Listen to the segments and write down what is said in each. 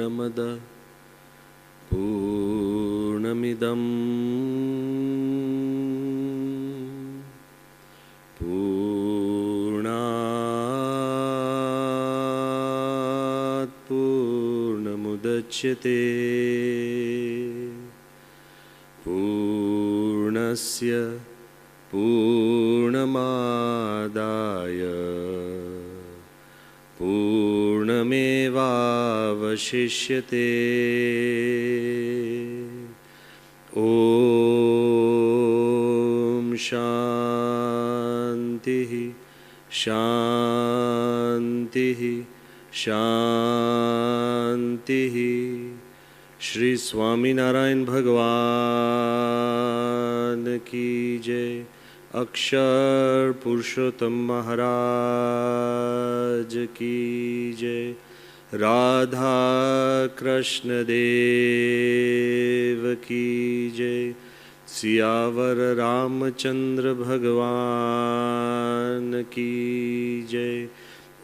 Purnamada Purnamidam Purnat Purnamudachyate Purnasya Purnamadaya Purnamevavashishyate. Om Shantihi Shantihi Shantihi. Shri Swaminarayan Bhagwan ki jai. Akshar Purushottam Maharaj ki jai. Radha Krishna Dev ki jai. Siyavar Ramachandra Bhagwan ki jai.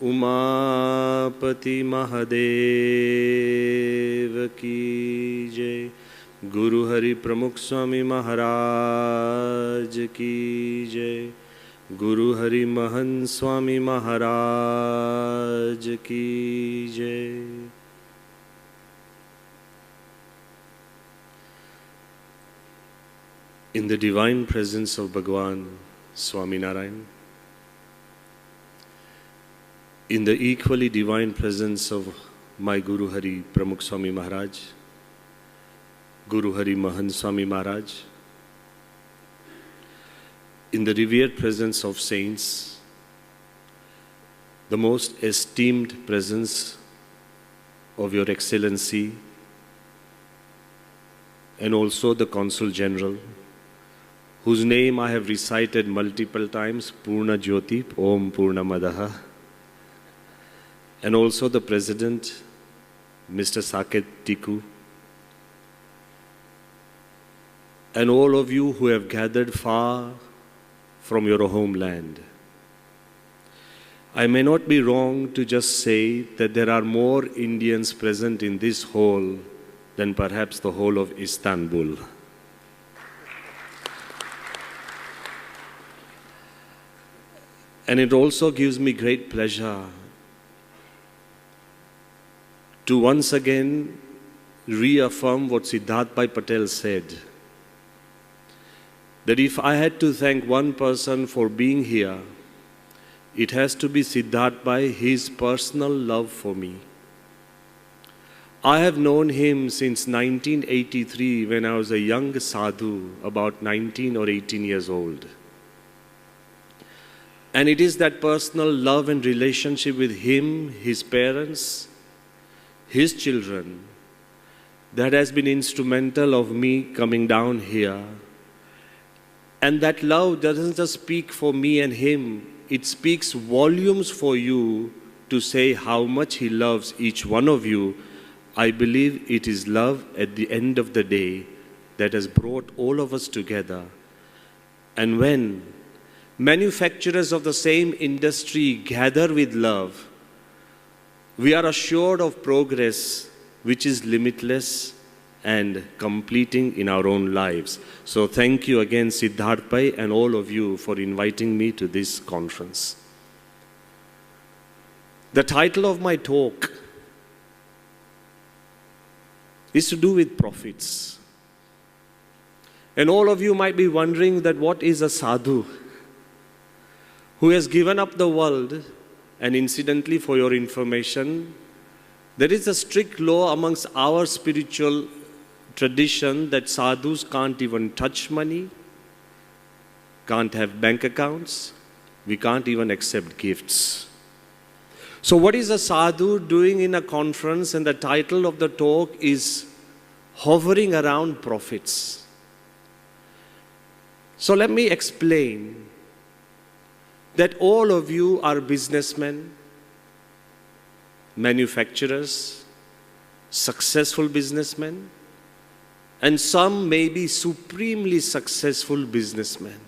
Umapati Mahadev ki jai. Guru Hari Pramukh Swami Maharaj ki jai. Guru Hari Mahan Swami Maharaj ki jai. In the divine presence of Bhagwan Swami Narayan, in the equally divine presence of my Guru Hari Pramukh Swami Maharaj, Guru Hari Mahan Swami Maharaj, in the revered presence of saints, the most esteemed presence of Your Excellency and also the Consul General, whose name I have recited multiple times, Purna Jyoti, Om Purna Madaha, and also the President, Mr. Saket Tiku, and all of you who have gathered far from your homeland. I may not be wrong to just say that there are more Indians present in this hall than perhaps the whole of Istanbul. And it also gives me great pleasure to once again reaffirm what Siddharth Bhai Patel said, that if I had to thank one person for being here, it has to be Siddharth Bhai, his personal love for me. I have known him since 1983 when I was a young sadhu, about 19 or 18 years old. And it is that personal love and relationship with him, his parents, his children, that has been instrumental of me coming down here. And that love doesn't just speak for me and him, it speaks volumes for you to say how much he loves each one of you. I believe it is love at the end of the day that has brought all of us together. And when manufacturers of the same industry gather with love, we are assured of progress which is limitless and completing in our own lives. So thank you again, Siddharth Bhai, and all of you for inviting me to this conference. The title of my talk is to do with profits. And all of you might be wondering that what is a sadhu who has given up the world. And incidentally, for your information, there is a strict law amongst our spiritual tradition that sadhus can't even touch money, can't have bank accounts, we can't even accept gifts. So what is a sadhu doing in a conference? And the title of the talk is hovering around profits. So let me explain that all of you are businessmen, manufacturers, successful businessmen, and some may be supremely successful businessmen.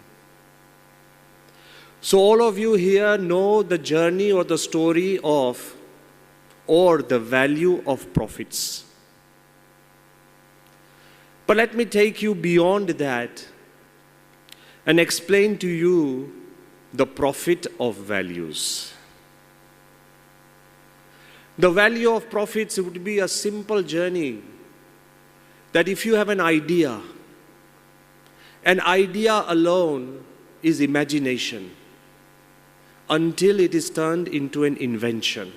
So all of you here know the journey or the story of or the value of profits. But let me take you beyond that and explain to you the profit of values. The value of profits would be a simple journey that if you have an idea alone is imagination until it is turned into an invention.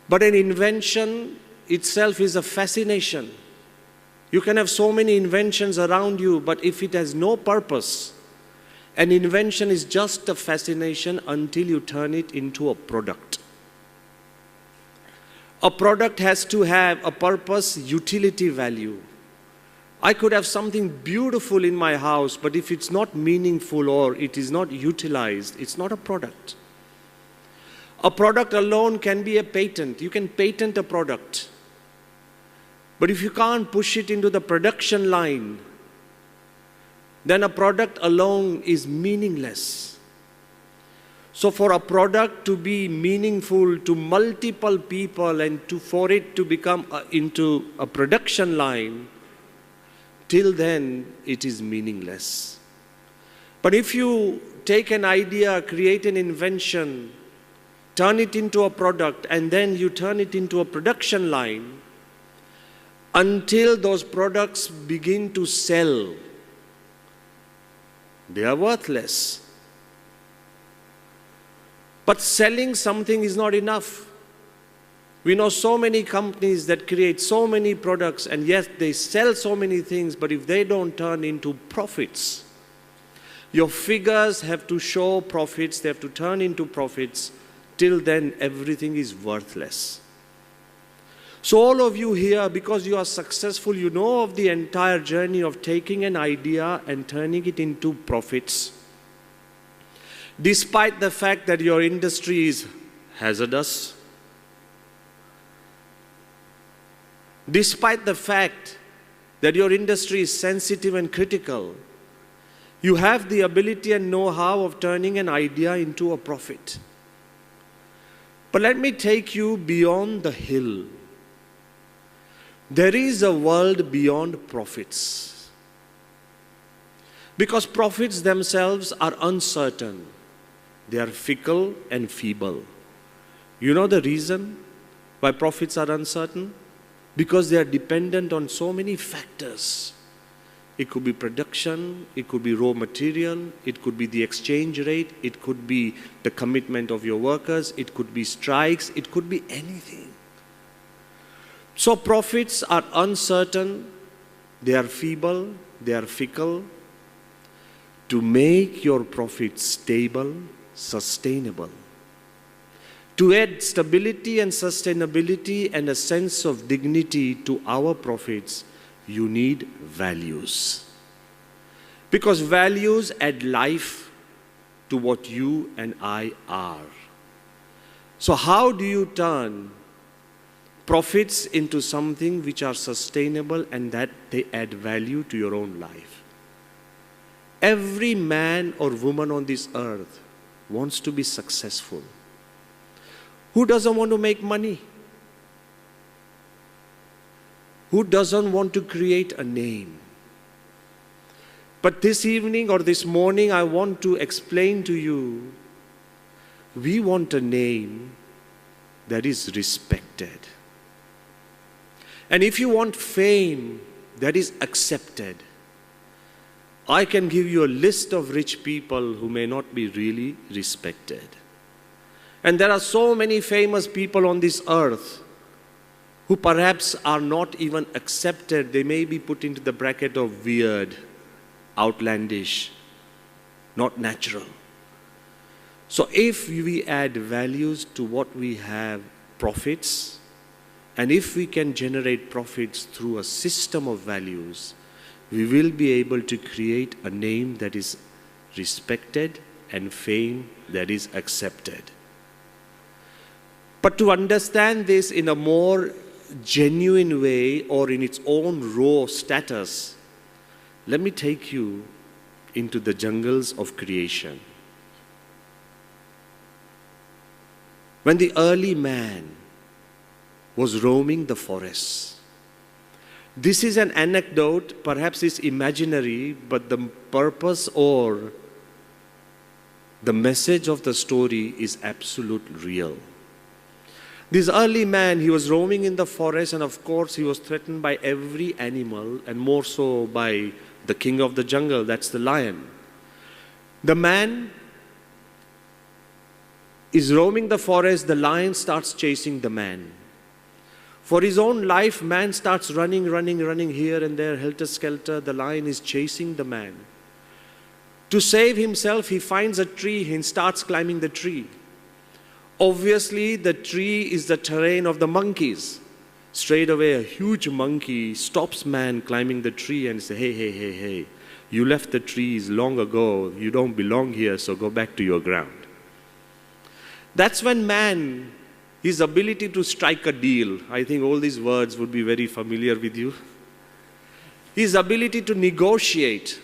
But an invention itself is a fascination. You can have so many inventions around you, but if it has no purpose, an invention is just a fascination until you turn it into a product. A product has to have a purpose, utility value. I could have something beautiful in my house, but if it's not meaningful or it is not utilized, it's not a product. A product alone can be a patent. You can patent a product. But if you can't push it into the production line, then a product alone is meaningless. So for a product to be meaningful to multiple people and for it to become into a production line, till then it is meaningless. But if you take an idea, create an invention, turn it into a product, and then you turn it into a production line, until those products begin to sell, they are worthless. But selling something is not enough. We know so many companies that create so many products, and yes, they sell so many things, but if they don't turn into profits, your figures have to show profits, they have to turn into profits, till then everything is worthless. So all of you here, because you are successful, you know of the entire journey of taking an idea and turning it into profits. Despite the fact that your industry is hazardous, despite the fact that your industry is sensitive and critical, you have the ability and know-how of turning an idea into a profit. But let me take you beyond the hill. There is a world beyond profits. Because profits themselves are uncertain. They are fickle and feeble. You know the reason why profits are uncertain? Because they are dependent on so many factors. It could be production, it could be raw material, it could be the exchange rate, it could be the commitment of your workers, it could be strikes, it could be anything. So profits are uncertain, they are feeble, they are fickle. To make your profits stable, sustainable, to add stability and sustainability and a sense of dignity to our profits, you need values. Because values add life to what you and I are. So how do you turn profits into something which are sustainable and that they add value to your own life? Every man or woman on this earth wants to be successful. Who doesn't want to make money? Who doesn't want to create a name? But this evening or this morning, I want to explain to you, we want a name that is respected. And if you want fame that is accepted, I can give you a list of rich people who may not be really respected. And there are so many famous people on this earth who perhaps are not even accepted. They may be put into the bracket of weird, outlandish, not natural. So if we add values to what we have, profits, and if we can generate profits through a system of values, we will be able to create a name that is respected and fame that is accepted. But to understand this in a more genuine way or in its own raw status, let me take you into the jungles of creation. when the early man was roaming the forests. This is an anecdote, perhaps it's imaginary, but the purpose or the message of the story is absolute real. This early man, he was roaming in the forest, and of course he was threatened by every animal, and more so by the king of the jungle, that's the lion. The man is roaming the forest, the lion starts chasing the man. For his own life, man starts running here and there, helter-skelter. The lion is chasing the man. To save himself, he finds a tree and starts climbing the tree. Obviously, the tree is the terrain of the monkeys. Straight away, a huge monkey stops man climbing the tree and says, hey, you left the trees long ago. You don't belong here, so go back to your ground. That's when man, his ability to strike a deal, I think all these words would be very familiar with you. His ability to negotiate,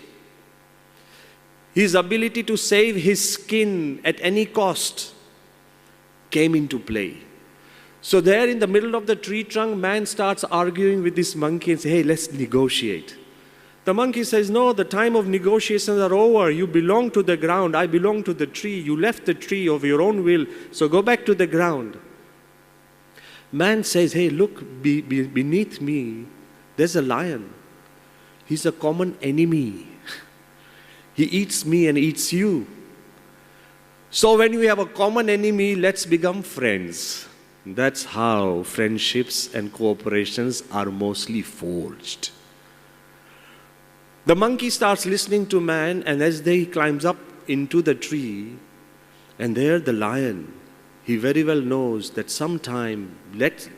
his ability to save his skin at any cost came into play. So there in the middle of the tree trunk, man starts arguing with this monkey and says, hey, let's negotiate. The monkey says, no, the time of negotiations are over. You belong to the ground. I belong to the tree. You left the tree of your own will, so go back to the ground. Man says, hey, look, beneath me, there's a lion. He's a common enemy. He eats me and eats you. So when we have a common enemy, let's become friends. That's how friendships and cooperations are mostly forged. The monkey starts listening to man, and as he climbs up into the tree, and there the lion, he very well knows that sometime,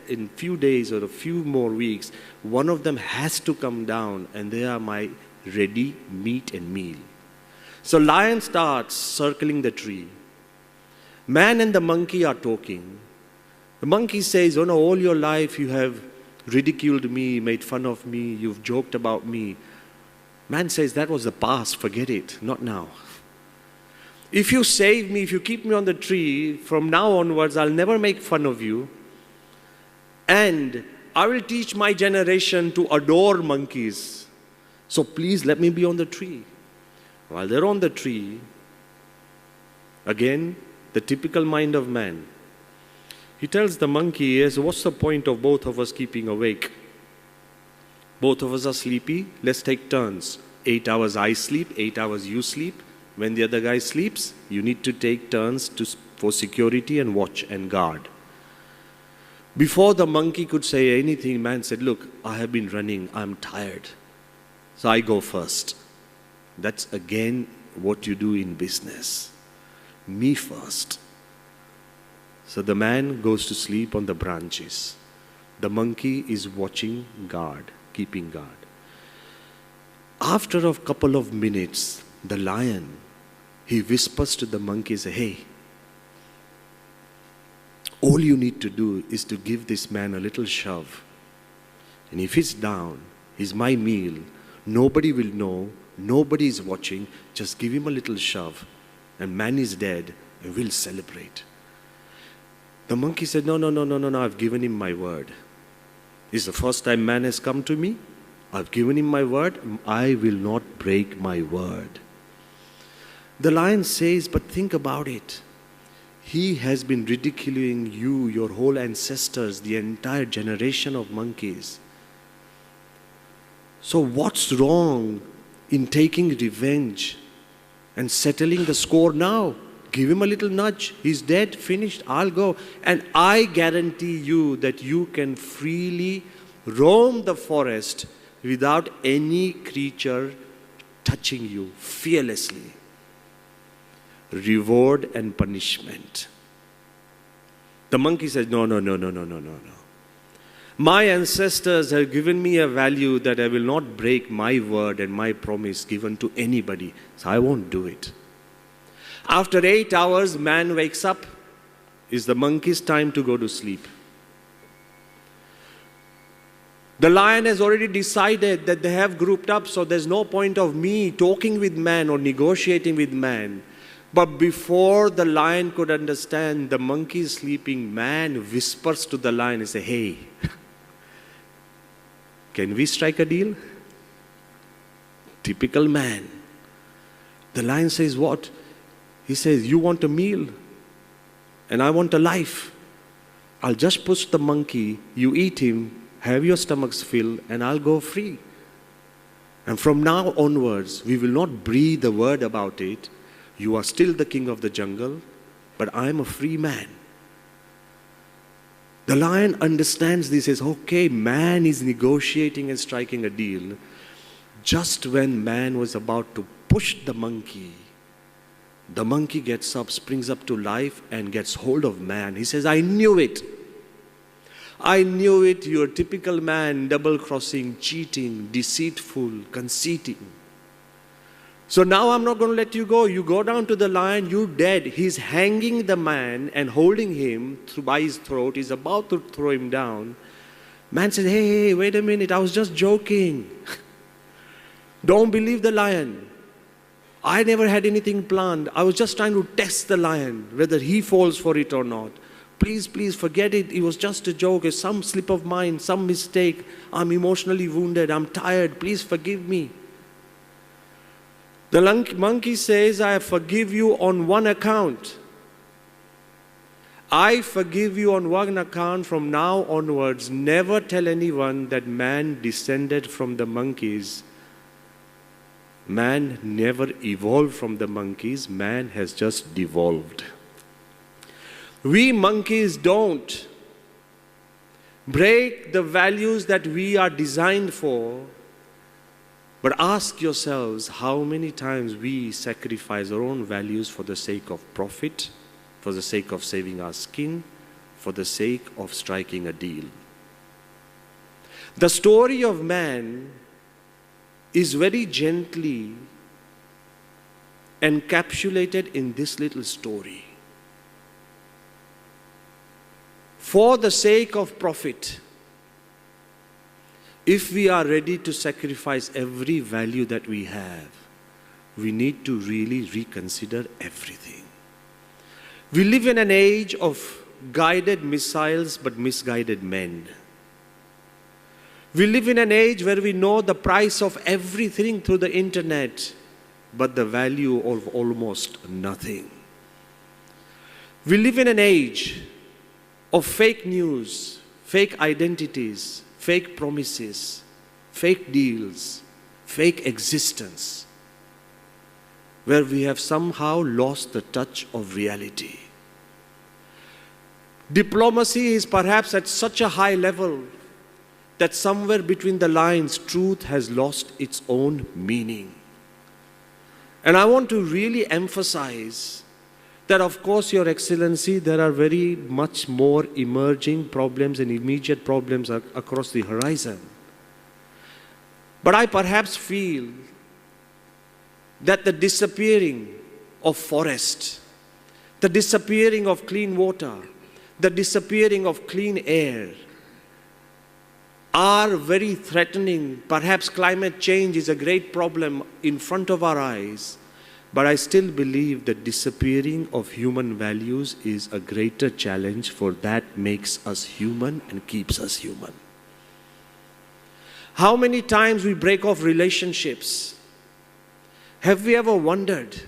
in few days or a few more weeks, one of them has to come down, and they are my ready meat and meal. So lion starts circling the tree. Man and the monkey are talking. The monkey says, oh no, all your life you have ridiculed me, made fun of me, you've joked about me. Man says, that was the past, forget it, not now. If you save me, if you keep me on the tree, from now onwards, I'll never make fun of you. And I will teach my generation to adore monkeys. So please let me be on the tree. While they're on the tree, again, the typical mind of man. He tells the monkey, yes, what's the point of both of us keeping awake? Both of us are sleepy, let's take turns. 8 hours I sleep, 8 hours you sleep. When the other guy sleeps, you need to take turns for security and watch and guard. Before the monkey could say anything, man said, look, I have been running, I'm tired. So I go first. That's again what you do in business. Me first. So the man goes to sleep on the branches. The monkey is watching guard, keeping guard. After a couple of minutes, the lion, he whispers to the monkey, say, hey, all you need to do is to give this man a little shove. And if he's down, he's my meal. Nobody will know. Nobody is watching. Just give him a little shove. And man is dead, and we'll celebrate. The monkey said, no, I've given him my word. This is the first time man has come to me. I've given him my word. I will not break my word. The lion says, but think about it. He has been ridiculing you, your whole ancestors, the entire generation of monkeys. So what's wrong in taking revenge and settling the score now? Give him a little nudge. He's dead, finished, I'll go. And I guarantee you that you can freely roam the forest without any creature touching you, fearlessly. Reward and punishment. The monkey says, no. My ancestors have given me a value that I will not break my word and my promise given to anybody. So I won't do it. After 8 hours, man wakes up. It's the monkey's time to go to sleep. The lion has already decided that they have grouped up, so there's no point of me talking with man or negotiating with man. But before the lion could understand, the monkey is sleeping. Man whispers to the lion and says, hey, can we strike a deal? Typical man. The lion says, what? He says, you want a meal and I want a life. I'll just push the monkey, you eat him, have your stomachs filled, and I'll go free. And from now onwards, we will not breathe a word about it. You are still the king of the jungle, but I am a free man. The lion understands this, says, okay, man is negotiating and striking a deal. Just when man was about to push the monkey gets up, springs up to life and gets hold of man. He says, I knew it. I knew it. You're a typical man, double-crossing, cheating, deceitful, conceiting. So now I'm not going to let you go. You go down to the lion, you're dead. He's hanging the man and holding him by his throat. He's about to throw him down. Man said, hey, wait a minute. I was just joking. Don't believe the lion. I never had anything planned. I was just trying to test the lion, whether he falls for it or not. Please, please forget it. It was just a joke. It's some slip of mind, some mistake. I'm emotionally wounded. I'm tired. Please forgive me. The monkey says, I forgive you on one account. I forgive you on one account. From now onwards, never tell anyone that man descended from the monkeys. Man never evolved from the monkeys. Man has just devolved. We monkeys don't break the values that we are designed for. But ask yourselves how many times we sacrifice our own values for the sake of profit, for the sake of saving our skin, for the sake of striking a deal. The story of man is very gently encapsulated in this little story. For the sake of profit, if we are ready to sacrifice every value that we have, we need to really reconsider everything. We live in an age of guided missiles but misguided men. We live in an age where we know the price of everything through the internet, but the value of almost nothing. We live in an age of fake news, fake identities, fake promises, fake deals, fake existence, where we have somehow lost the touch of reality. Diplomacy is perhaps at such a high level that somewhere between the lines, truth has lost its own meaning. And I want to really emphasize that, of course, Your Excellency, there are very much more emerging problems and immediate problems across the horizon. But I perhaps feel that the disappearing of forest, the disappearing of clean water, the disappearing of clean air are very threatening. Perhaps climate change is a great problem in front of our eyes. But I still believe that disappearing of human values is a greater challenge, for that makes us human and keeps us human. How many times we break off relationships? Have we ever wondered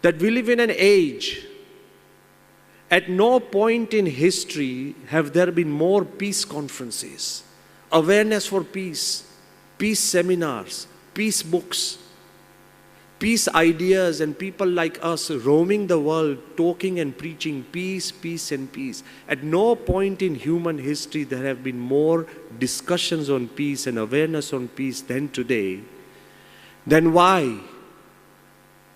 that we live in an age, at no point in history have there been more peace conferences, awareness for peace, peace seminars, peace books, peace ideas, and people like us roaming the world talking and preaching peace, peace and peace. At no point in human history there have been more discussions on peace and awareness on peace than today. Then why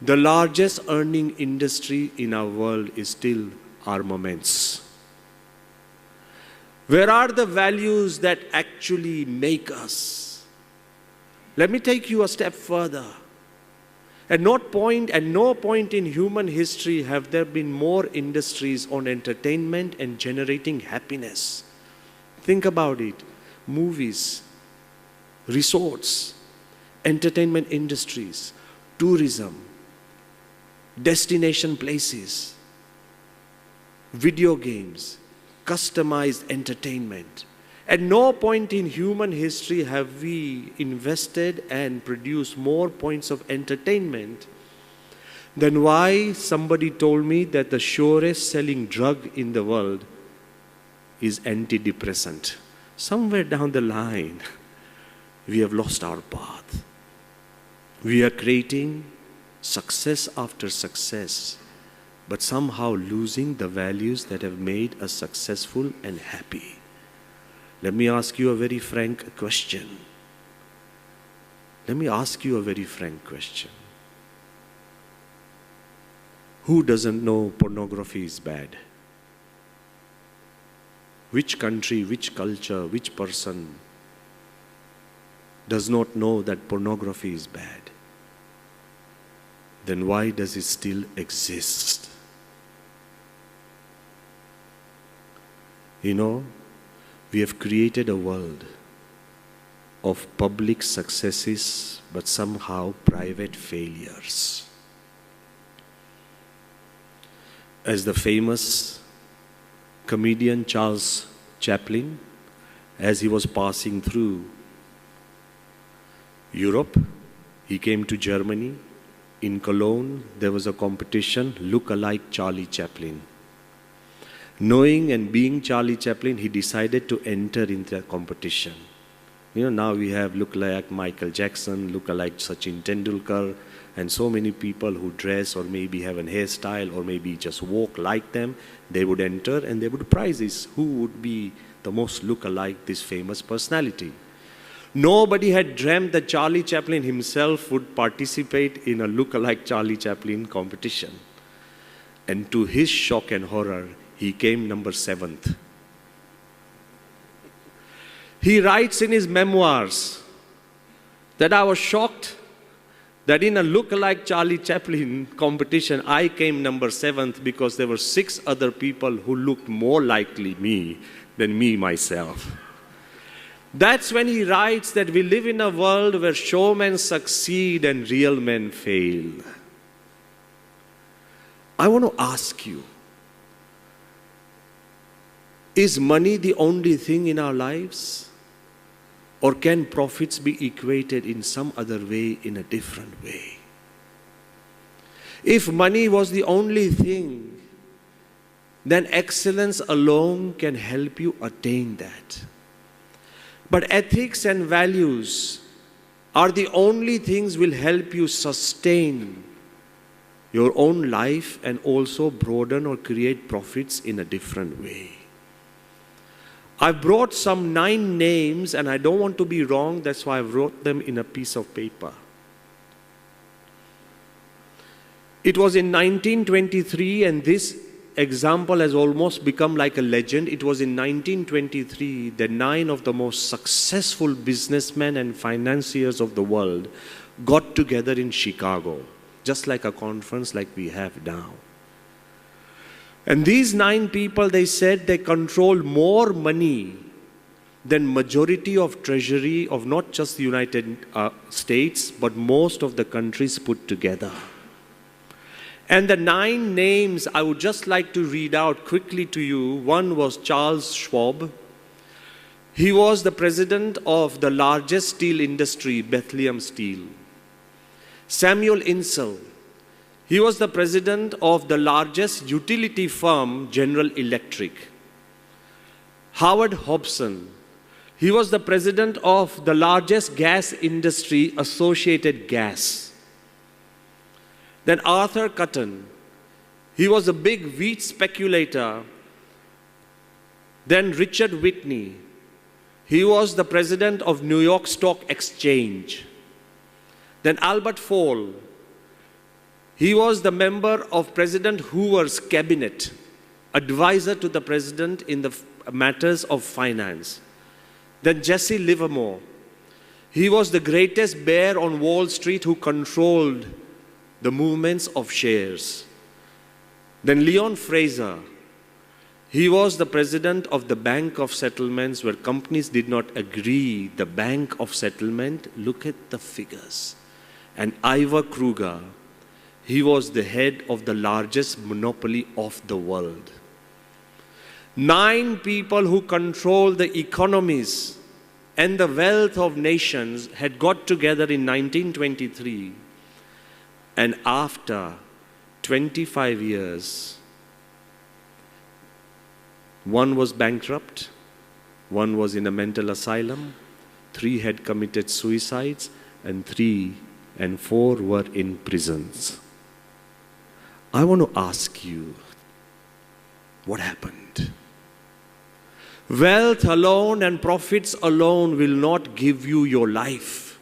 the largest earning industry in our world is still armaments? Where are the values that actually make us? Let me take you a step further. At no point in human history have there been more industries on entertainment and generating happiness. Think about it. Movies, resorts, entertainment industries, tourism, destination places, video games, customized entertainment. At no point in human history have we invested and produced more points of entertainment than why somebody told me that the surest selling drug in the world is antidepressant. Somewhere down the line, we have lost our path. We are creating success after success, but somehow losing the values that have made us successful and happy. Let me ask you a very frank question. Let me ask you a very frank question. Who doesn't know pornography is bad? Which country, which culture, which person does not know that pornography is bad? Then why does it still exist? You know, we have created a world of public successes, but somehow private failures. As the famous comedian Charles Chaplin, as he was passing through Europe, he came to Germany. In Cologne, there was a competition, look-alike Charlie Chaplin. Knowing and being Charlie Chaplin, he decided to enter into that competition. You know, now we have look-alike Michael Jackson, look-alike Sachin Tendulkar, and so many people who dress or maybe have a hairstyle or maybe just walk like them. They would enter and they would prizes who would be the most look-alike this famous personality. Nobody had dreamt that Charlie Chaplin himself would participate in a look-alike Charlie Chaplin competition. And to his shock and horror, he came number 7th. He writes in his memoirs that I was shocked that in a look-alike Charlie Chaplin competition, I came number 7th because there were 6 other people who looked more likely me than me myself. That's when he writes that we live in a world where showmen succeed and real men fail. I want to ask you, is money the only thing in our lives? Or can profits be equated in some other way, in a different way? If money was the only thing, then excellence alone can help you attain that. But ethics and values are the only things will help you sustain your own life and also broaden or create profits in a different way. I brought some 9 names, and I don't want to be wrong, that's why I wrote them in a piece of paper. It was in 1923, and this example has almost become like a legend. It was in 1923 that 9 of the most successful businessmen and financiers of the world got together in Chicago, just like a conference like we have now. And these 9 people, they said they control more money than majority of treasury of not just the United States, but most of the countries put together. And the 9 names I would just like to read out quickly to you. One was Charles Schwab. He was the president of the largest steel industry, Bethlehem Steel. Samuel Insull. He was the president of the largest utility firm, General Electric. Howard Hobson. He was the president of the largest gas industry, Associated Gas. Then Arthur Cutten. He was a big wheat speculator. Then Richard Whitney. He was the president of New York Stock Exchange. Then Albert Fall. He was the member of President Hoover's cabinet, advisor to the president in the matters of finance. Then Jesse Livermore. He was the greatest bear on Wall Street who controlled the movements of shares. Then Leon Fraser. He was the president of the Bank of Settlements where companies did not agree. The Bank of Settlement, look at the figures. And Ivor Kruger. He was the head of the largest monopoly of the world. 9 people who control the economies and the wealth of nations had got together in 1923, and after 25 years, one was bankrupt, one was in a mental asylum, 3 had committed suicides, and 3 and 4 were in prisons. I want to ask you, what happened? Wealth alone and profits alone will not give you your life.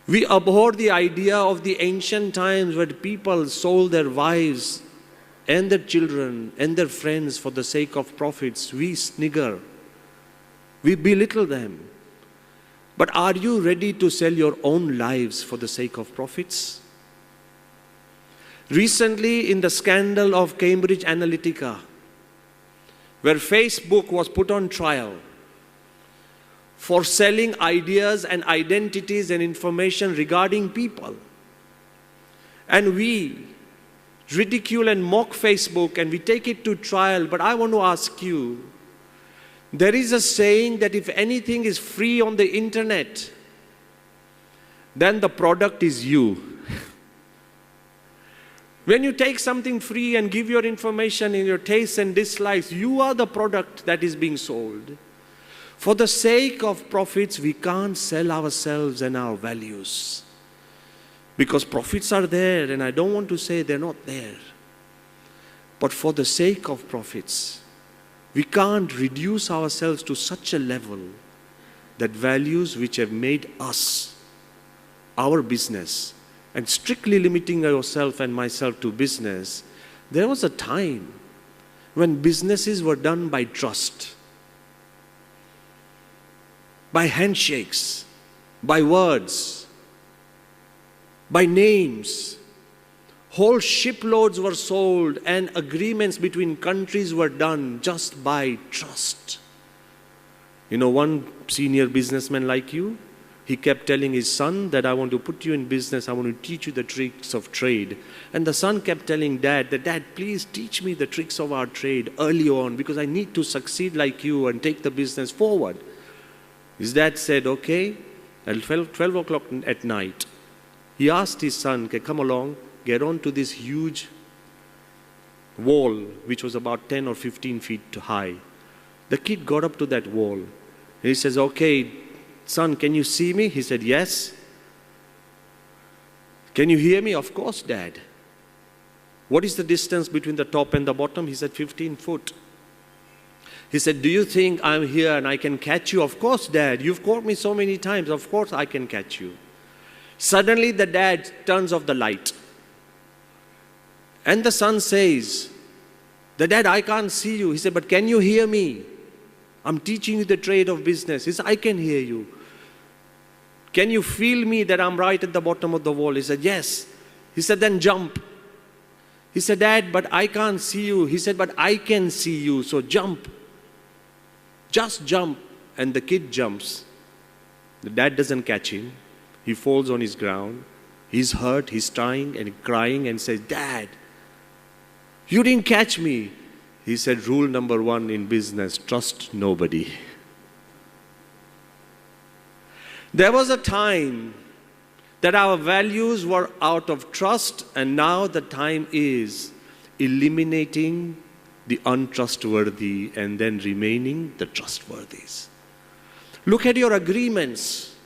We abhor the idea of the ancient times where people sold their wives and their children and their friends for the sake of profits. We snigger. We belittle them. But are you ready to sell your own lives for the sake of profits? Recently, in the scandal of Cambridge Analytica, where Facebook was put on trial for selling ideas and identities and information regarding people, and we ridicule and mock Facebook and we take it to trial, but I want to ask you, there is a saying that if anything is free on the internet, then the product is you. When you take something free and give your information in your tastes and dislikes, you are the product that is being sold. For the sake of profits, we can't sell ourselves and our values. Because profits are there, and I don't want to say they're not there. But for the sake of profits, we can't reduce ourselves to such a level that values which have made us, our business, and strictly limiting yourself and myself to business, there was a time when businesses were done by trust, by handshakes, by words, by names. Whole shiploads were sold and agreements between countries were done just by trust. You know, one senior businessman like you, he kept telling his son that I want to put you in business, I want to teach you the tricks of trade. And the son kept telling dad that, Dad, please teach me the tricks of our trade early on because I need to succeed like you and take the business forward. His dad said, okay, at 12 o'clock at night, he asked his son, okay, come along, get onto this huge wall which was about 10 or 15 feet high. The kid got up to that wall and he says, okay, son, can you see me? He said, yes. Can you hear me? Of course, Dad. What is the distance between the top and the bottom? He said, 15 foot. He said, do you think I'm here and I can catch you? Of course, Dad. You've caught me so many times. Of course, I can catch you. Suddenly, the dad turns off the light. And the son says, Dad, I can't see you. He said, but can you hear me? I'm teaching you the trade of business. He said, I can hear you. Can you feel me that I'm right at the bottom of the wall? He said, yes. He said, then jump. He said, Dad, but I can't see you. He said, but I can see you, so jump. Just jump. And the kid jumps. The dad doesn't catch him. He falls on his ground. He's hurt, he's crying and says, Dad, you didn't catch me. He said, rule number 1 in business, trust nobody. There was a time that our values were out of trust, and now the time is eliminating the untrustworthy and then remaining the trustworthies. Look at your agreements.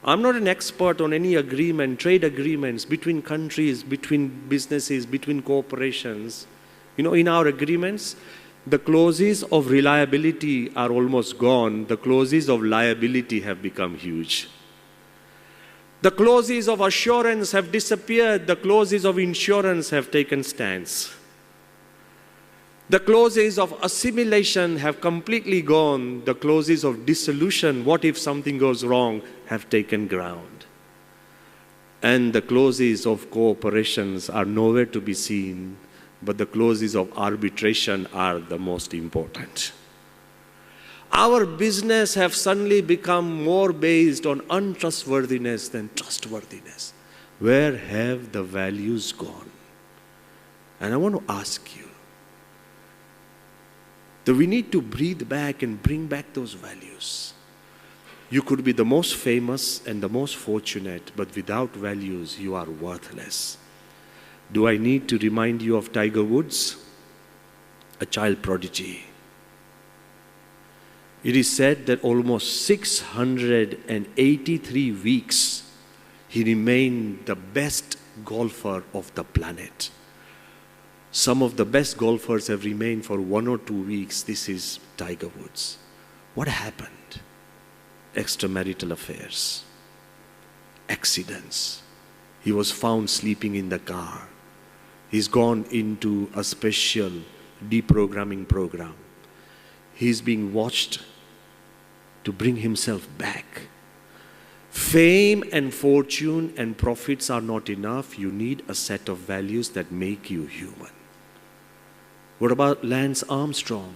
I'm not an expert on any agreement, trade agreements between countries, between businesses, between corporations. You know, in our agreements, the clauses of reliability are almost gone. The clauses of liability have become huge. The clauses of assurance have disappeared. The clauses of insurance have taken stance. The clauses of assimilation have completely gone. The clauses of dissolution, what if something goes wrong, have taken ground. And the clauses of cooperations are nowhere to be seen, but the clauses of arbitration are the most important. Our business have suddenly become more based on untrustworthiness than trustworthiness. Where have the values gone? And I want to ask you that we need to breathe back and bring back those values. You could be the most famous and the most fortunate, but without values, you are worthless. Do I need to remind you of Tiger Woods, a child prodigy? It is said that almost 683 weeks he remained the best golfer of the planet. Some of the best golfers have remained for 1 or 2 weeks. This is Tiger Woods. What happened? Extramarital affairs, accidents. He was found sleeping in the car. He's gone into a special deprogramming program. He's being watched to bring himself back. Fame and fortune and profits are not enough. You need a set of values that make you human. What about Lance Armstrong?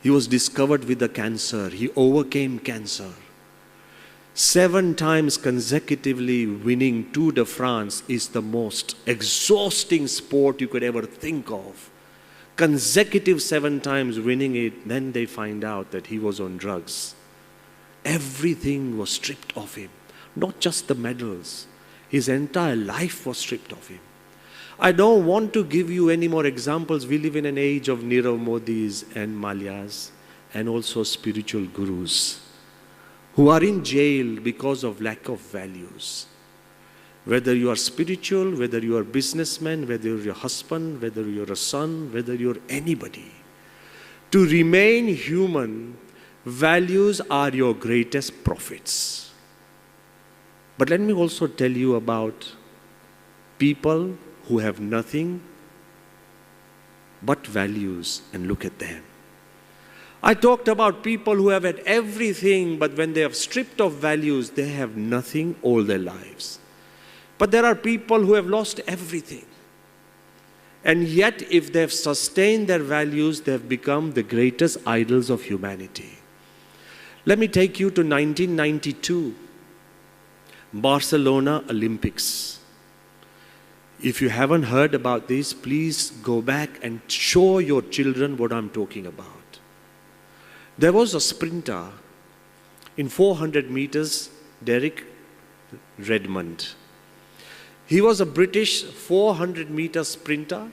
He was discovered with a cancer. He overcame cancer. 7 times consecutively winning Tour de France is the most exhausting sport you could ever think of. Consecutive 7 times winning it, then they find out that he was on drugs. Everything was stripped of him. Not just the medals. His entire life was stripped of him. I don't want to give you any more examples. We live in an age of Nirav Modis and Malias and also spiritual gurus who are in jail because of lack of values. Whether you are spiritual, whether you are a businessman, whether you're a husband, whether you're a son, whether you're anybody. To remain human, values are your greatest profits. But let me also tell you about people who have nothing but values, and look at them. I talked about people who have had everything, but when they have stripped of values, they have nothing all their lives. But there are people who have lost everything. And yet, if they have sustained their values, they have become the greatest idols of humanity. Let me take you to 1992, Barcelona Olympics. If you haven't heard about this, please go back and show your children what I'm talking about. There was a sprinter in 400 meters, Derek Redmond. He was a British 400-meter sprinter.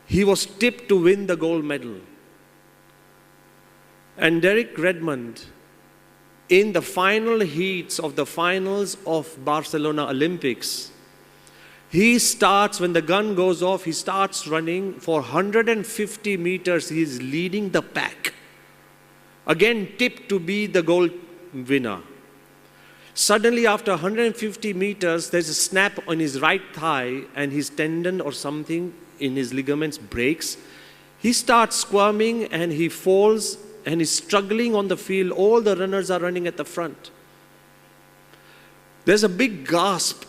He was tipped to win the gold medal. And Derek Redmond, in the final heats of the finals of Barcelona Olympics, he starts, when the gun goes off, he starts running for 150 meters. He is leading the pack. Again, tipped to be the gold winner. Suddenly, after 150 meters, there's a snap on his right thigh and his tendon or something in his ligaments breaks. He starts squirming and he falls and is struggling on the field. All the runners are running at the front. There's a big gasp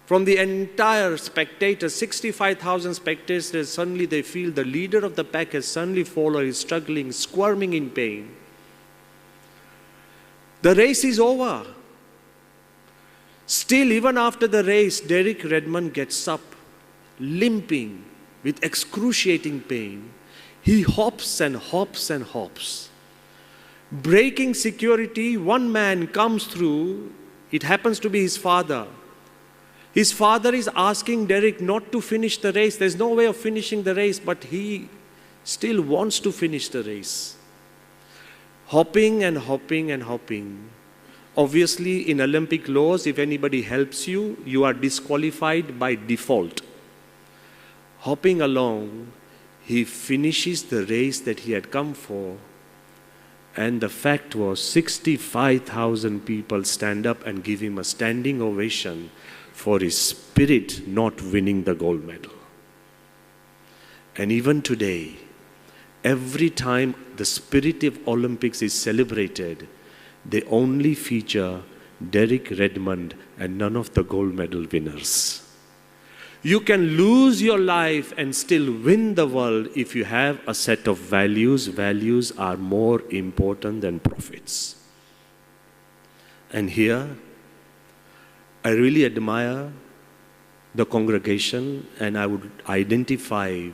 from the entire spectators, 65,000 spectators. Suddenly they feel the leader of the pack has suddenly fallen, is struggling, squirming in pain. The race is over. Still, even after the race, Derek Redmond gets up, limping with excruciating pain. He hops and hops and hops. Breaking security, one man comes through. It happens to be his father. His father is asking Derek not to finish the race. There's no way of finishing the race, but he still wants to finish the race. Hopping and hopping and hopping. Obviously, in Olympic laws, if anybody helps you, you are disqualified by default. Hopping along, he finishes the race that he had come for. And the fact was, 65,000 people stand up and give him a standing ovation for his spirit not winning the gold medal. And even today, every time the spirit of Olympics is celebrated, they only feature Derek Redmond and none of the gold medal winners. You can lose your life and still win the world if you have a set of values. Values are more important than profits. And here, I really admire the congregation, and I would identify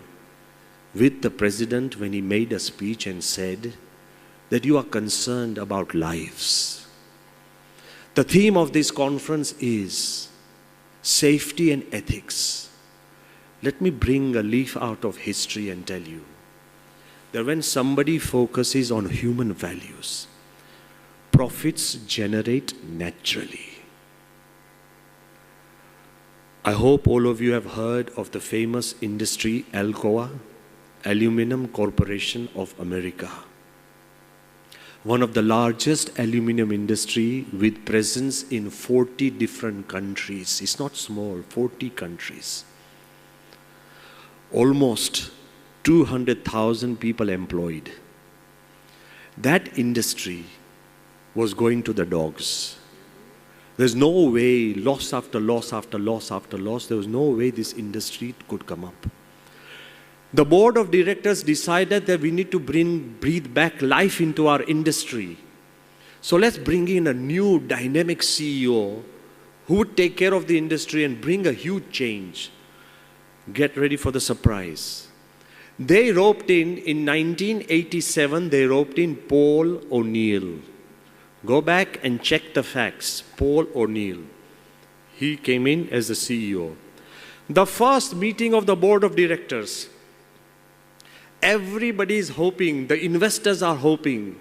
with the president when he made a speech and said that you are concerned about lives. The theme of this conference is safety and ethics. Let me bring a leaf out of history and tell you that when somebody focuses on human values, profits generate naturally. I hope all of you have heard of the famous industry Alcoa, Aluminum Corporation of America. One of the largest aluminum industry with presence in 40 different countries. It's not small, 40 countries. Almost 200,000 people employed. That industry was going to the dogs. There's no way, loss after loss after loss after loss, there was no way this industry could come up. The board of directors decided that we need to breathe back life into our industry. So let's bring in a new dynamic CEO who would take care of the industry and bring a huge change. Get ready for the surprise. They roped in 1987, they roped in Paul O'Neill. Go back and check the facts. Paul O'Neill. He came in as the CEO. The first meeting of the board of directors, everybody is hoping, the investors are hoping,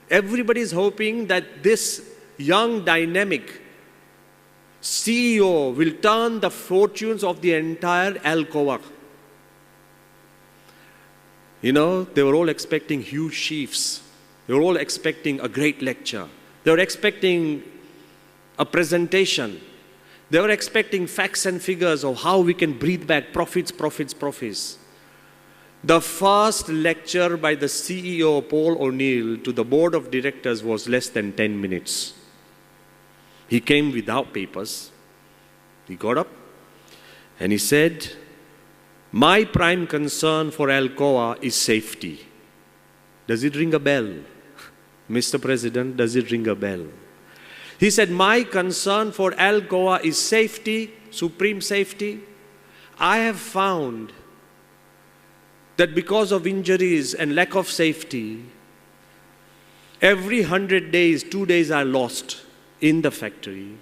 everybody is hoping that this young dynamic CEO will turn the fortunes of the entire Alcoa. You know, they were all expecting huge chiefs. They were all expecting a great lecture. They were expecting a presentation. They were expecting facts and figures of how we can breathe back profits, profits, profits. The first lecture by the CEO, Paul O'Neill, to the board of directors was less than 10 minutes. He came without papers. He got up and he said, "My prime concern for Alcoa is safety." Does it ring a bell? Mr. President, does it ring a bell? He said, "My concern for Alcoa is safety, supreme safety. I have found that because of injuries and lack of safety, every 100 days, 2 days are lost in the factory.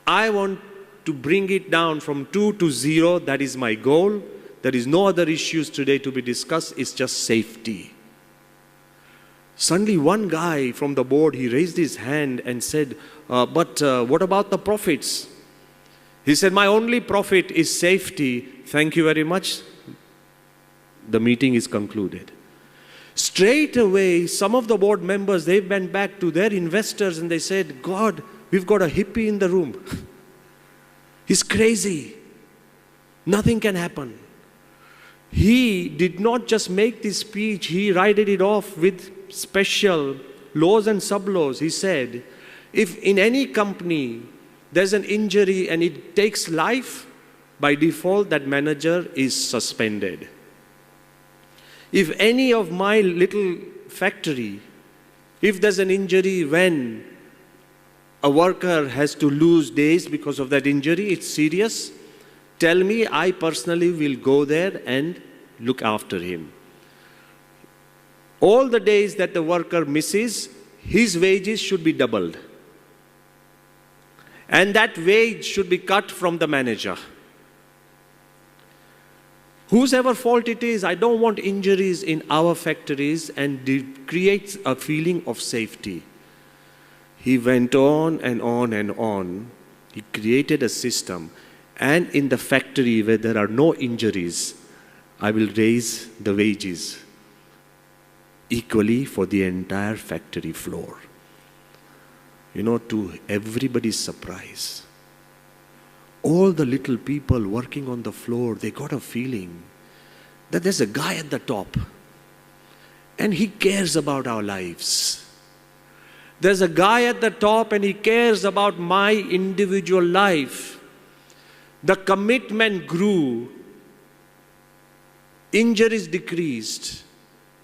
I want to bring it down from 2 to 0. That is my goal. There is no other issues today to be discussed. It's just safety." Suddenly one guy from the board, he raised his hand and said, but what about the profits? He said, "My only profit is safety. Thank you very much." The meeting is concluded. Straight away, some of the board members, they went back to their investors and they said, "God, we've got a hippie in the room. He's crazy. Nothing can happen." He did not just make this speech, he righted it off with special laws and sub-laws. He said, if in any company there's an injury and it takes life, by default that manager is suspended. If any of my little factory, if there's an injury when a worker has to lose days because of that injury, it's serious, tell me, I personally will go there and look after him. All the days that the worker misses, his wages should be doubled. And that wage should be cut from the manager. Whosever fault it is, I don't want injuries in our factories, and it creates a feeling of safety. He went on and on and on. He created a system. And in the factory where there are no injuries, I will raise the wages equally for the entire factory floor. You know, to everybody's surprise, all the little people working on the floor, they got a feeling that there's a guy at the top and he cares about our lives. There's a guy at the top and he cares about my individual life. The commitment grew, injuries decreased,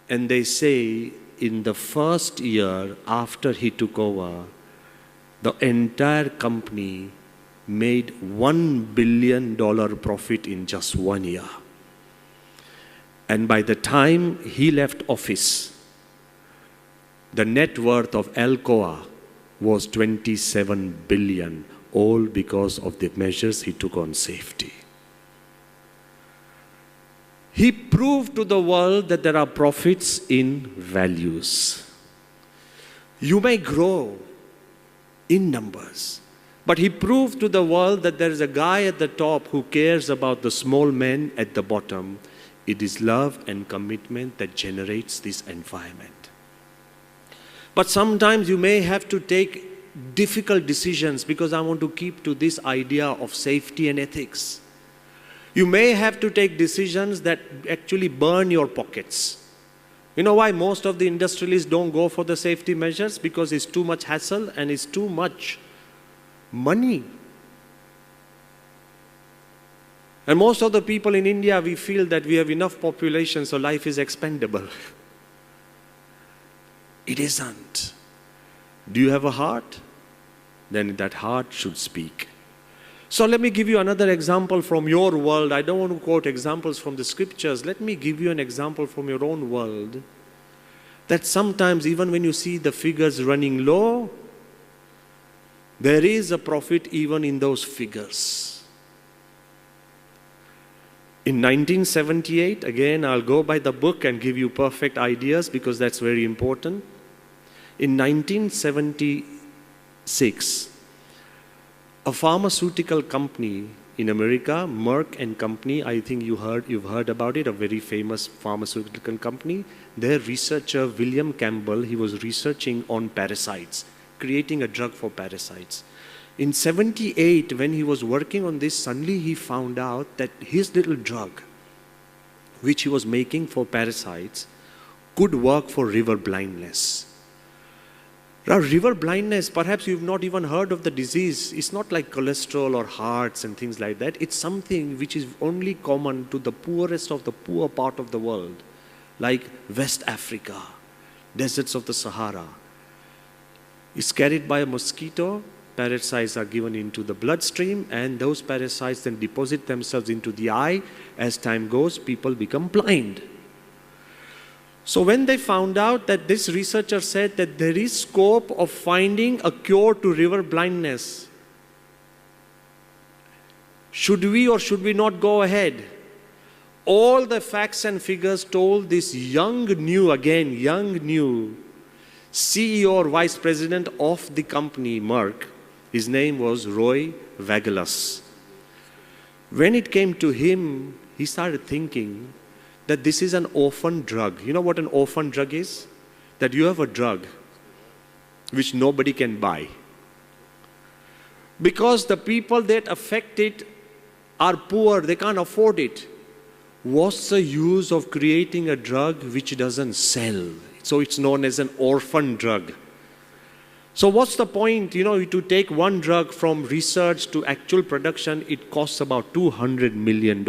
and they say in the first year after he took over, the entire company made $1 billion profit in just 1 year. And by the time he left office, the net worth of Alcoa was 27 billion, all because of the measures he took on safety. He proved to the world that there are profits in values. You may grow in numbers, but he proved to the world that there is a guy at the top who cares about the small men at the bottom. It is love and commitment that generates this environment. But sometimes you may have to take difficult decisions, because I want to keep to this idea of safety and ethics. You may have to take decisions that actually burn your pockets. You know why most of the industrialists don't go for the safety measures? Because it's too much hassle and it's too much money. And most of the people in India, we feel that we have enough population, so life is expendable. It isn't. Do you have a heart? Then that heart should speak. So let me give you another example from your world. I don't want to quote examples from the scriptures. Let me give you an example from your own world. That sometimes even when you see the figures running low, there is a profit even in those figures. In 1978, again, I'll go by the book and give you perfect ideas because that's very important. In 1976, a pharmaceutical company in America, Merck and Company, I think you've heard about it, a very famous pharmaceutical company. Their researcher, William Campbell, he was researching on parasites, creating a drug for parasites. In 78, when he was working on this, suddenly he found out that his little drug, which he was making for parasites, could work for river blindness. Now, river blindness, perhaps you've not even heard of the disease. It's not like cholesterol or hearts and things like that. It's something which is only common to the poorest of the poor part of the world, like West Africa, deserts of the Sahara. It's carried by a mosquito. Parasites are given into the bloodstream, and those parasites then deposit themselves into the eye. As time goes, people become blind. So when they found out that this researcher said that there is scope of finding a cure to river blindness, should we or should we not go ahead? All the facts and figures told this young new CEO or vice president of the company, Merck. His name was Roy Vagelos. When it came to him, he started thinking that this is an orphan drug. You know what an orphan drug is? That you have a drug which nobody can buy. Because the people that affect it are poor, they can't afford it. What's the use of creating a drug which doesn't sell? So it's known as an orphan drug. So what's the point? You know, to take one drug from research to actual production, it costs about $200 million.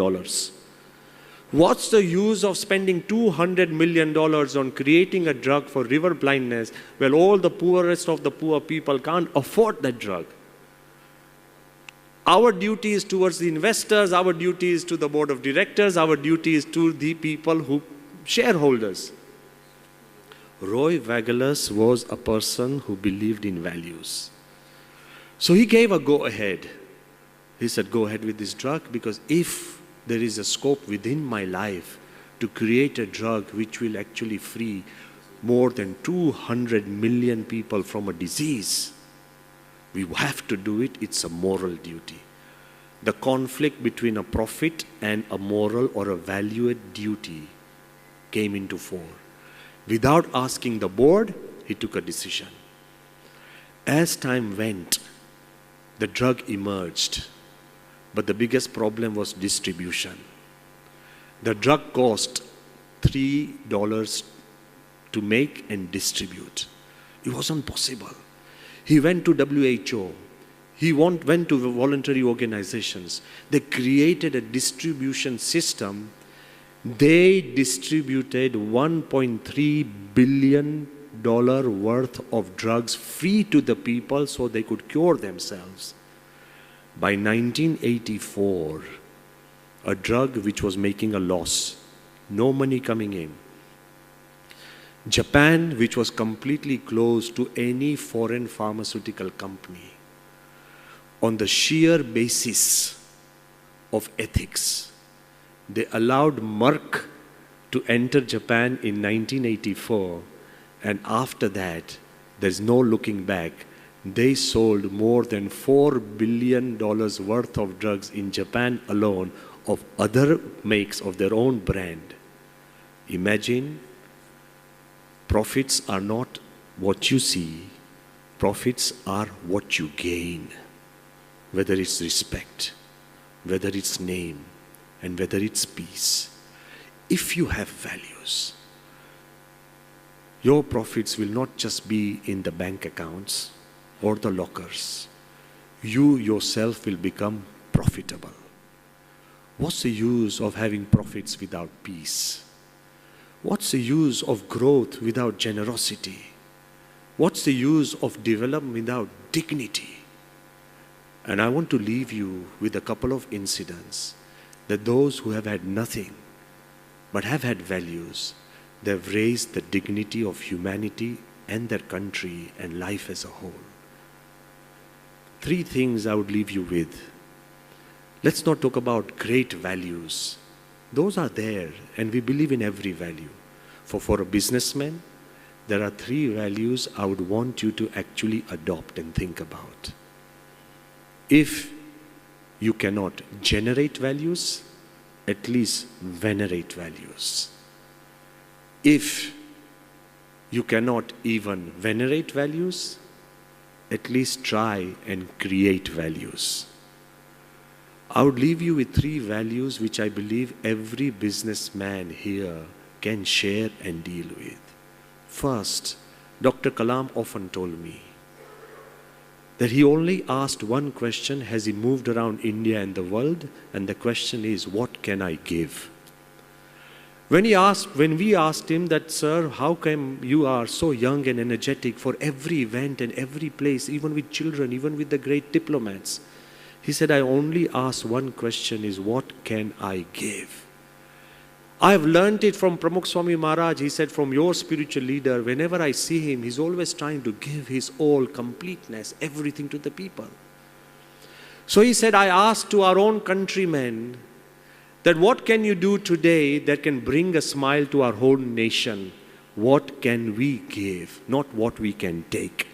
What's the use of spending $200 million on creating a drug for river blindness when all the poorest of the poor people can't afford that drug? Our duty is towards the investors, our duty is to the board of directors, our duty is to the people who shareholders. Roy Vagelos was a person who believed in values. So he gave a go-ahead. He said, go ahead with this drug, because if there is a scope within my life to create a drug which will actually free more than 200 million people from a disease, we have to do it. It's a moral duty. The conflict between a profit and a moral or a valued duty came into fore. Without asking the board, he took a decision. As time went, the drug emerged. But the biggest problem was distribution. The drug cost $3 to make and distribute. It wasn't possible. He went to WHO. He went to voluntary organizations. They created a distribution system. They distributed $1.3 billion worth of drugs free to the people so they could cure themselves. By 1984, a drug which was making a loss, no money coming in. Japan, which was completely closed to any foreign pharmaceutical company, on the sheer basis of ethics, they allowed Merck to enter Japan in 1984, and after that, there's no looking back. They sold more than $4 billion worth of drugs in Japan alone of other makes of their own brand. Imagine, profits are not what you see, profits are what you gain. Whether it's respect, whether it's name, and whether it's peace. If you have values, your profits will not just be in the bank accounts or the lockers. You yourself will become profitable. What's the use of having profits without peace? What's the use of growth without generosity? What's the use of development without dignity? And I want to leave you with a couple of incidents that those who have had nothing but have had values, they've raised the dignity of humanity and their country and life as a whole. 3 things I would leave you with. Let's not talk about great values. Those are there, and we believe in every value. For a businessman, there are 3 values I would want you to actually adopt and think about. If you cannot generate values, at least venerate values. If you cannot even venerate values, at least try and create values. I would leave you with 3 values which I believe every businessman here can share and deal with. First, Dr. Kalam often told me that he only asked one question as he moved around India and the world, and the question is, what can I give? When we asked him that, sir, how come you are so young and energetic for every event and every place, even with children, even with the great diplomats? He said, I only ask one question is, what can I give? I have learned it from Pramukh Swami Maharaj. He said, from your spiritual leader, whenever I see him, he's always trying to give his all, completeness, everything to the people. So he said, I asked to our own countrymen that what can you do today that can bring a smile to our whole nation? What can we give, not what we can take?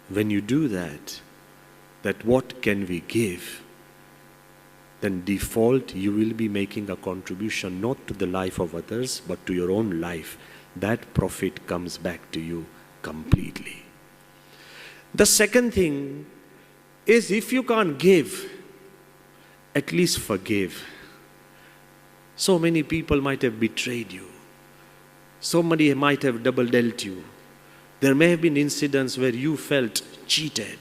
When you do that what can we give? Then default, you will be making a contribution not to the life of others, but to your own life. That profit comes back to you completely. The second thing is, if you can't give, at least forgive. So many people might have betrayed you. Somebody might have double dealt you. There may have been incidents where you felt cheated.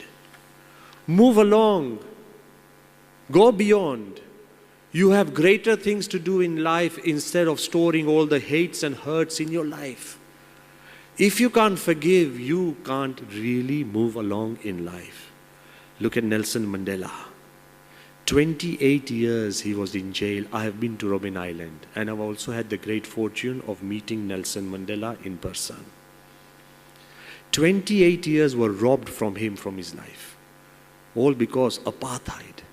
Move along. Go beyond. You have greater things to do in life instead of storing all the hates and hurts in your life. If you can't forgive, you can't really move along in life. Look at Nelson Mandela. 28 years he was in jail. I have been to Robben Island, and I've also had the great fortune of meeting Nelson Mandela in person. 28 years were robbed from him, from his life. All because apartheid.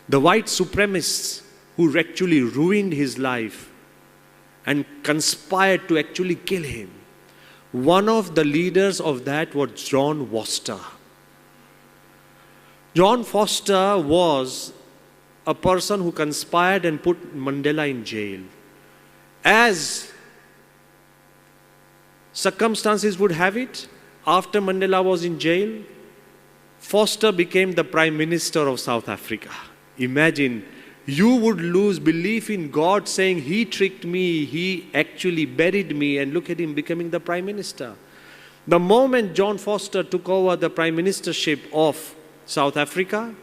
The white supremacists who actually ruined his life and conspired to actually kill him. One of the leaders of that was John Foster. John Foster was a person who conspired and put Mandela in jail. As circumstances would have it, after Mandela was in jail, Foster became the Prime Minister of South Africa. Imagine, you would lose belief in God saying, he tricked me, he actually buried me, and look at him becoming the Prime Minister. The moment John Foster took over the Prime Ministership of South Africa,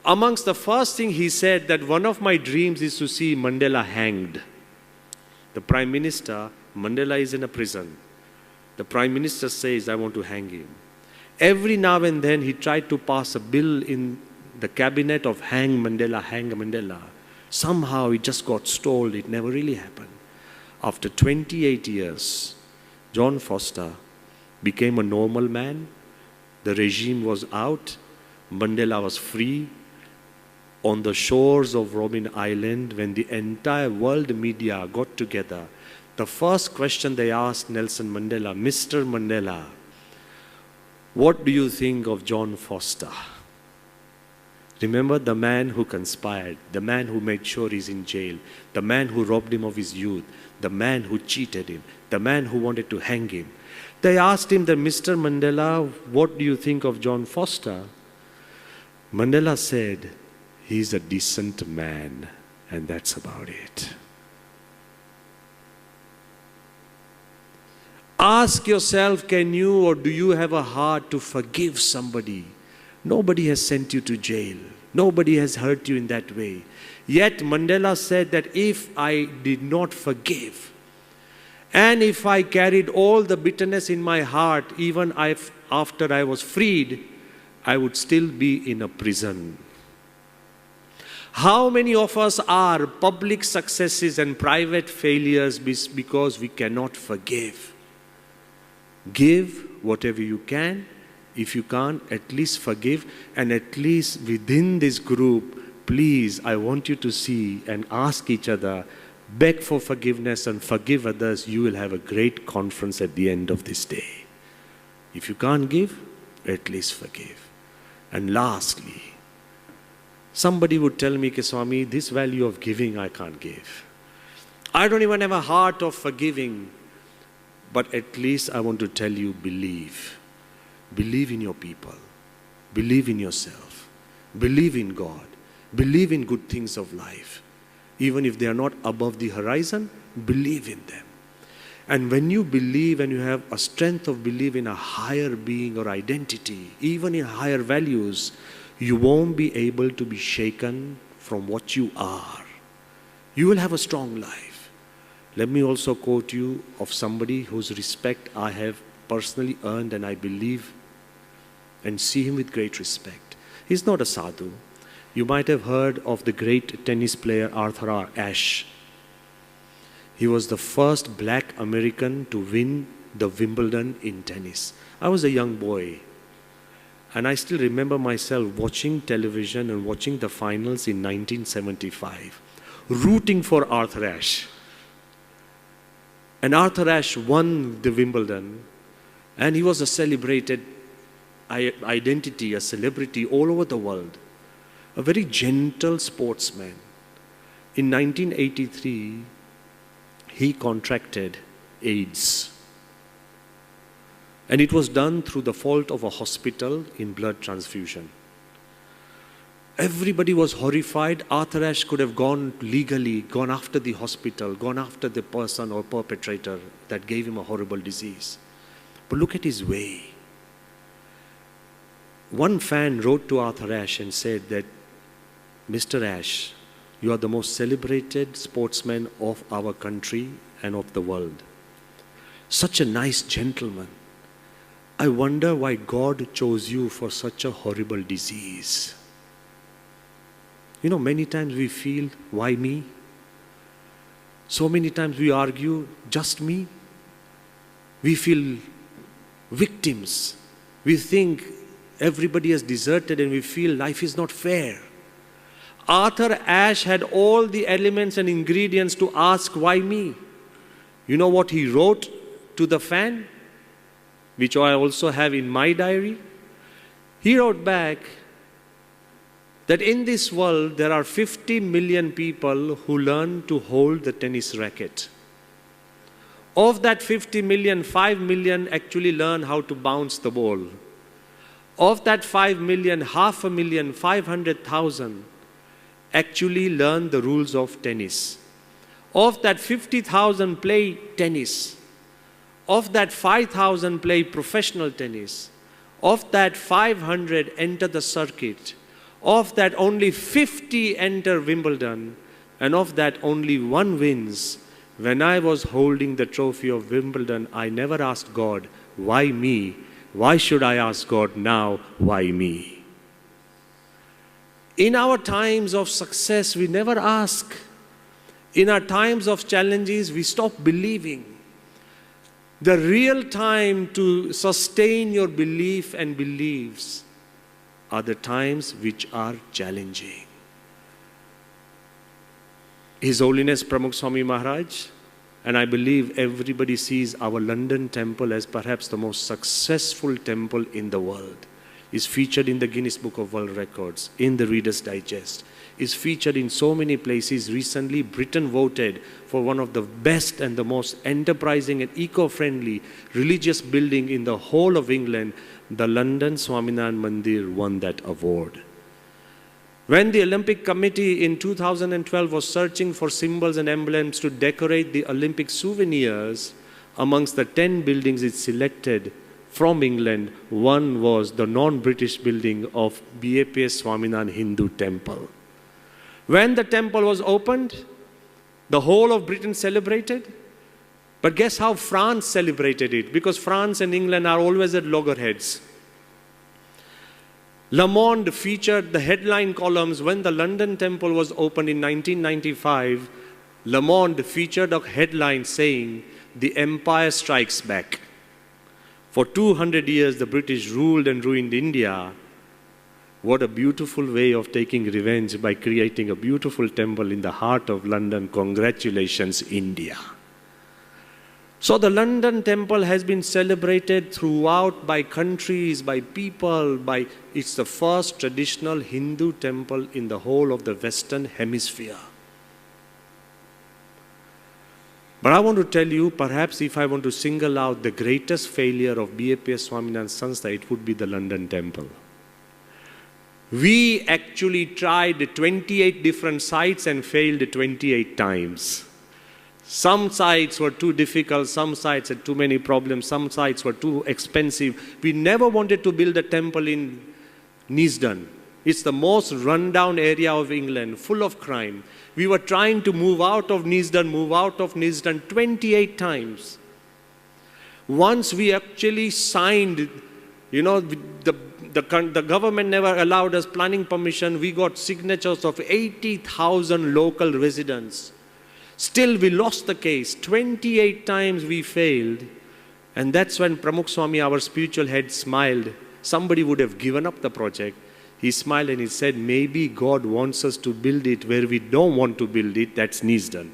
amongst the first thing he said that one of my dreams is to see Mandela hanged. The Prime Minister, Mandela is in a prison. The Prime Minister says, I want to hang him. Every now and then he tried to pass a bill in the cabinet of hang Mandela. Somehow it just got stalled. It never really happened. After 28 years, John Foster became a normal man. The regime was out. Mandela was free. On the shores of Robben Island, when the entire world media got together, the first question they asked Nelson Mandela, Mr. Mandela, what do you think of John Foster? Remember the man who conspired, the man who made sure he's in jail, the man who robbed him of his youth, the man who cheated him, the man who wanted to hang him. They asked him, Mr. Mandela, what do you think of John Foster? Mandela said, he's a decent man, and that's about it. Ask yourself, can you or do you have a heart to forgive somebody? Nobody has sent you to jail. Nobody has hurt you in that way. Yet Mandela said that if I did not forgive, and if I carried all the bitterness in my heart, even after I was freed, I would still be in a prison. How many of us are public successes and private failures because we cannot forgive? Give whatever you can. If you can't, at least forgive. And at least within this group, please, I want you to see and ask each other, beg for forgiveness and forgive others. You will have a great conference at the end of this day. If you can't give, at least forgive. And lastly, somebody would tell me, Swami, this value of giving I can't give. I don't even have a heart of forgiving. But at least I want to tell you, believe. Believe in your people. Believe in yourself. Believe in God. Believe in good things of life. Even if they are not above the horizon, believe in them. And when you believe and you have a strength of belief in a higher being or identity, even in higher values, you won't be able to be shaken from what you are. You will have a strong life. Let me also quote you of somebody whose respect I have personally earned and I believe and see him with great respect. He's not a sadhu. You might have heard of the great tennis player Arthur Ashe. He was the first black American to win the Wimbledon in tennis. I was a young boy. And I still remember myself watching television and watching the finals in 1975, rooting for Arthur Ashe. And Arthur Ashe won the Wimbledon, and he was a celebrated identity, a celebrity all over the world. A very gentle sportsman. In 1983, he contracted AIDS. And it was done through the fault of a hospital in blood transfusion. Everybody was horrified. Arthur Ashe could have gone legally, gone after the hospital, gone after the person or perpetrator that gave him a horrible disease. But look at his way. One fan wrote to Arthur Ashe and said that, Mr. Ashe, you are the most celebrated sportsman of our country and of the world. Such a nice gentleman. I wonder why God chose you for such a horrible disease. You know, many times we feel, why me? So many times we argue, just me? We feel victims. We think everybody has deserted and we feel life is not fair. Arthur Ashe had all the elements and ingredients to ask, why me? You know what he wrote to the fan, which I also have in my diary? He wrote back that in this world there are 50 million people who learn to hold the tennis racket. Of that 50 million, 5 million actually learn how to bounce the ball. Of that 5 million, 500,000, 500,000 actually learn the rules of tennis. Of that 50,000 play tennis. Of that 5,000 play professional tennis. Of that 500 enter the circuit. Of that only 50 enter Wimbledon. And of that only one wins. When I was holding the trophy of Wimbledon, I never asked God, why me? Why should I ask God now, why me? In our times of success, we never ask. In our times of challenges, we stop believing. The real time to sustain your belief and beliefs are the times which are challenging. His Holiness Pramukh Swami Maharaj, and I believe everybody sees our London temple as perhaps the most successful temple in the world, is featured in the Guinness Book of World Records, in the Reader's Digest, is featured in so many places. Recently, Britain voted for one of the best and the most enterprising and eco-friendly religious building in the whole of England. The London Swaminarayan Mandir won that award. When the Olympic Committee in 2012 was searching for symbols and emblems to decorate the Olympic souvenirs, amongst the 10 buildings it selected from England, one was the non-British building of BAPS Swaminarayan Hindu Temple. When the temple was opened, the whole of Britain celebrated. But guess how France celebrated it? Because France and England are always at loggerheads. Le Monde featured the headline columns when the London temple was opened in 1995. Le Monde featured a headline saying, "The Empire Strikes Back." For 200 years, the British ruled and ruined India. What a beautiful way of taking revenge by creating a beautiful temple in the heart of London. Congratulations, India. So the London temple has been celebrated throughout by countries, by people, it's the first traditional Hindu temple in the whole of the Western Hemisphere. But I want to tell you, perhaps if I want to single out the greatest failure of BAPS Swaminarayan Sanstha, it would be the London temple. We actually tried 28 different sites and failed 28 times. Some sites were too difficult, some sites had too many problems, some sites were too expensive. We never wanted to build a temple in Neasden. It's the most rundown area of England, full of crime. We were trying to move out of Neasden 28 times. Once we actually signed, the government never allowed us planning permission. We got signatures of 80,000 local residents. Still, we lost the case. 28 times we failed. And that's when Pramukh Swami, our spiritual head, smiled. Somebody would have given up the project. He smiled and he said, maybe God wants us to build it where we don't want to build it. That's Neasden.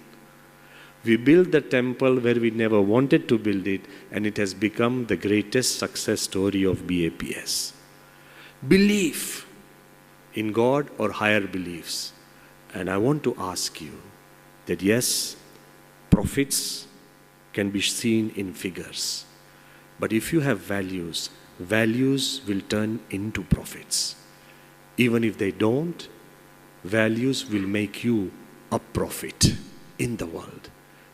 We built the temple where we never wanted to build it, and it has become the greatest success story of BAPS. Belief in God or higher beliefs. And I want to ask you that yes, profits can be seen in figures. But if you have values, values will turn into profits. Even if they don't, values will make you a profit in the world.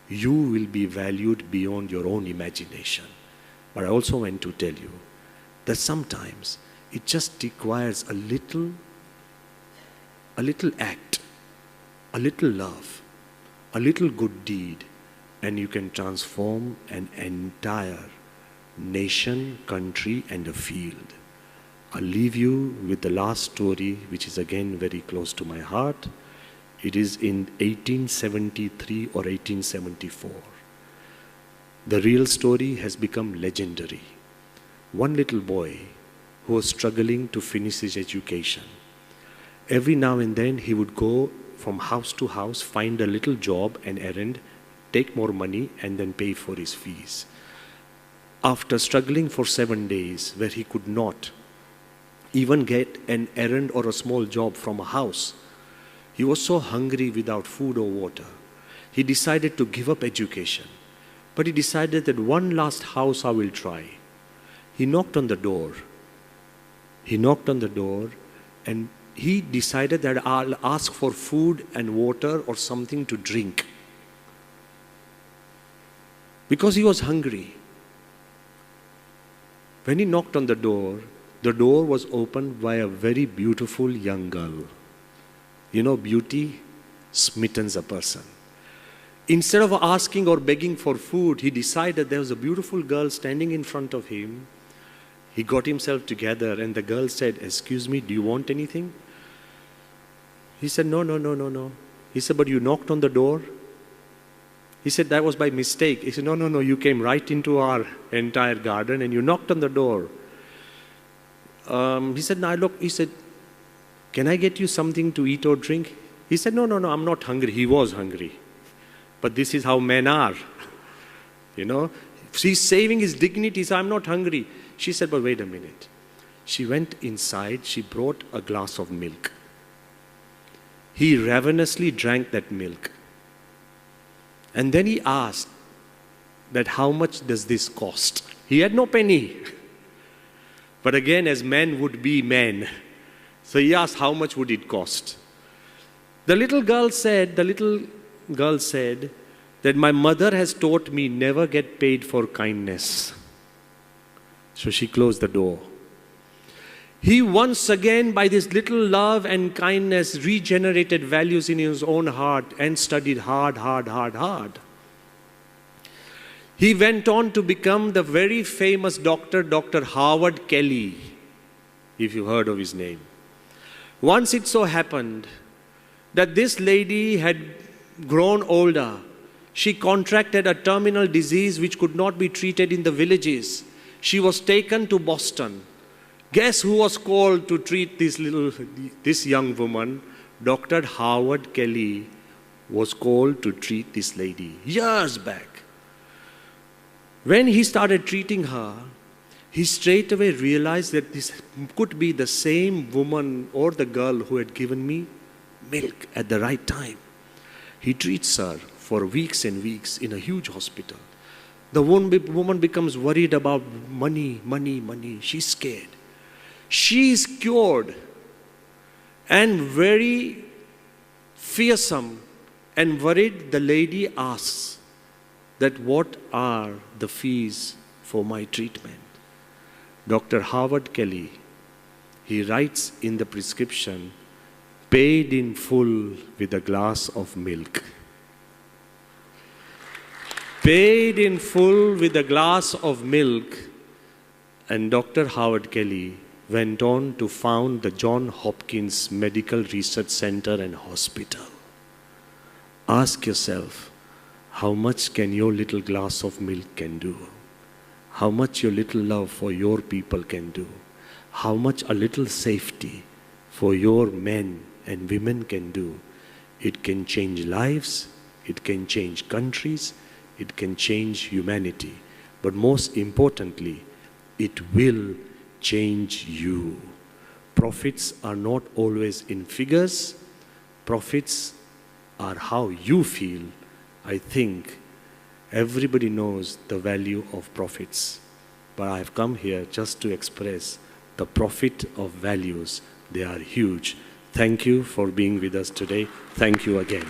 You will be valued beyond your own imagination. But I also want to tell you that sometimes it just requires a little act, a little love, a little good deed, and you can transform an entire nation, country, and a field. I'll leave you with the last story, which is again very close to my heart. It is in 1873 or 1874. The real story has become legendary. One little boy who was struggling to finish his education. Every now and then he would go from house to house, find a little job, an errand, take more money, and then pay for his fees. After struggling for 7 days, where he could not even get an errand or a small job from a house, he was so hungry without food or water. He decided to give up education. But he decided that one last house I will try. He knocked on the door. And he decided that I'll ask for food and water or something to drink. Because he was hungry. When he knocked on the door was opened by a very beautiful young girl. You know, beauty smittens a person. Instead of asking or begging for food, he decided there was a beautiful girl standing in front of him. He got himself together and the girl said, "Excuse me, do you want anything?" He said, no, no, no, no, no. He said, but you knocked on the door? He said, that was by mistake. He said, no, no, no, you came right into our entire garden and you knocked on the door. He said, no, look, he said, can I get you something to eat or drink? He said, no, no, no, I'm not hungry. He was hungry. But this is how men are. You know, he's saving his dignity, so I'm not hungry. She said, but wait a minute. She went inside, she brought a glass of milk. He ravenously drank that milk. And then he asked that how much does this cost? He had no penny. But again, as men would be men. So he asked how much would it cost? The little girl said that my mother has taught me never get paid for kindness. So she closed the door. He once again, by this little love and kindness, regenerated values in his own heart and studied hard. He went on to become the very famous doctor, Dr. Howard Kelly, if you heard of his name. Once it so happened that this lady had grown older. She contracted a terminal disease which could not be treated in the villages. She was taken to Boston. Guess who was called to treat this young woman? Dr. Howard Kelly was called to treat this lady years back. When he started treating her, he straight away realized that this could be the same woman or the girl who had given me milk at the right time. He treats her for weeks and weeks in a huge hospital. The woman becomes worried about money. She's scared. She's cured and very fearsome and worried. The lady asks that what are the fees for my treatment? Dr. Howard Kelly, he writes in the prescription, paid in full with a glass of milk. Paid in full with a glass of milk. And Dr. Howard Kelly went on to found the Johns Hopkins Medical Research Center and Hospital. Ask yourself, how much can your little glass of milk can do? How much your little love for your people can do? How much a little safety for your men and women can do? It can change lives, it can change countries, it can change humanity. But most importantly, it will change you. Profits are not always in figures. Profits are how you feel. I think everybody knows the value of profits. But I have come here just to express the profit of values. They are huge. Thank you for being with us today. Thank you again.